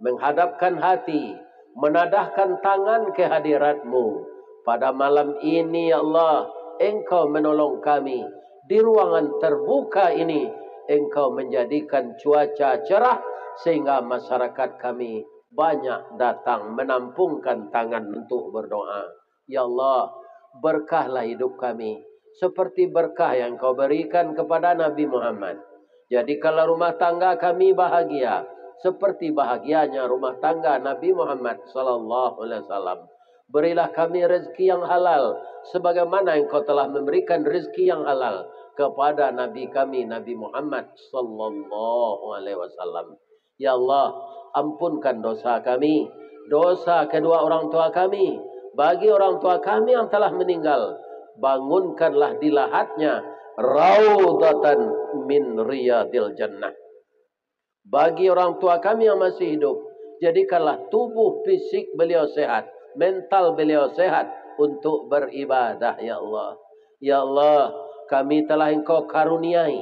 menghadapkan hati, menadahkan tangan ke hadirat-Mu. Pada malam ini, ya Allah, Engkau menolong kami di ruangan terbuka ini. Engkau menjadikan cuaca cerah sehingga masyarakat kami banyak datang menampungkan tangan untuk berdoa. Ya Allah, berkahlah hidup kami seperti berkah yang Kau berikan kepada Nabi Muhammad. Jadi kalau rumah tangga kami bahagia seperti bahagianya rumah tangga Nabi Muhammad sallallahu alaihi wasallam. Berilah kami rezeki yang halal sebagaimana Engkau telah memberikan rezeki yang halal kepada Nabi kami Nabi Muhammad sallallahu alaihi wasallam. Ya Allah, ampunkan dosa kami, dosa kedua orang tua kami. Bagi orang tua kami yang telah meninggal, bangunkanlah di lahatnya raudhatan min riyadil jannah. Bagi orang tua kami yang masih hidup, jadikanlah tubuh fisik beliau sehat, mental beliau sehat untuk beribadah, ya Allah. Ya Allah, kami telah Engkau karuniai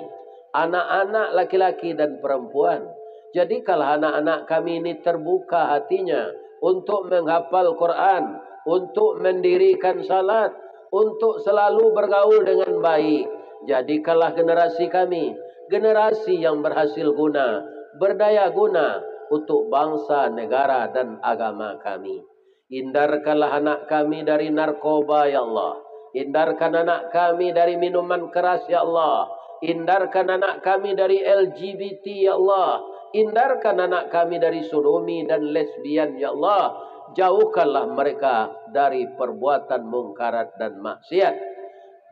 anak-anak laki-laki dan perempuan. Jadikanlah anak-anak kami ini terbuka hatinya untuk menghafal Quran, untuk mendirikan salat, untuk selalu bergaul dengan baik. Jadikanlah generasi kami generasi yang berhasil guna, berdaya guna untuk bangsa, negara dan agama kami. Hindarkanlah anak kami dari narkoba, ya Allah. Hindarkan anak kami dari minuman keras, ya Allah. Hindarkan anak kami dari LGBT, ya Allah. Hindarkan anak kami dari sodomi dan lesbian, ya Allah. Jauhkanlah mereka dari perbuatan mungkarat dan maksiat.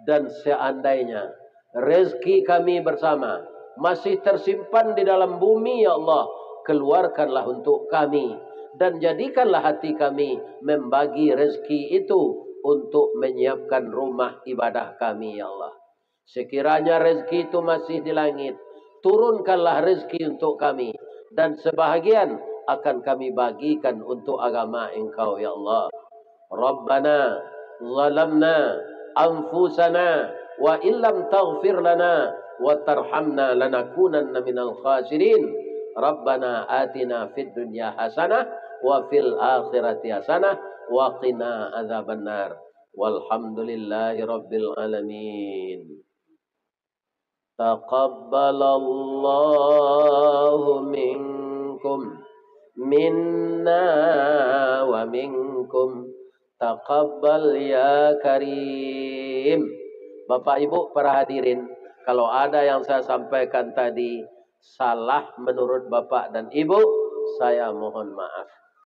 Dan seandainya rezeki kami bersama masih tersimpan di dalam bumi, ya Allah, keluarkanlah untuk kami dan jadikanlah hati kami membagi rezeki itu untuk menyiapkan rumah ibadah kami, ya Allah. Sekiranya rezeki itu masih di langit, turunkanlah rezeki untuk kami dan sebahagian akan kami bagikan untuk agama Engkau, ya Allah. Rabbana zalamna anfusana wa illam taghfir lana wa tarhamna lanakunanna minal khasirin. Rabbana atina fid dunya hasanah wa fil akhirati hasanah wa qina adzabannar. Walhamdulillahi rabbil alamin. Taqabbalallahu minkum minna wa minkum. Taqabbal ya karim. Bapak Ibu para hadirin, kalau ada yang saya sampaikan tadi salah menurut Bapak dan Ibu, saya mohon maaf.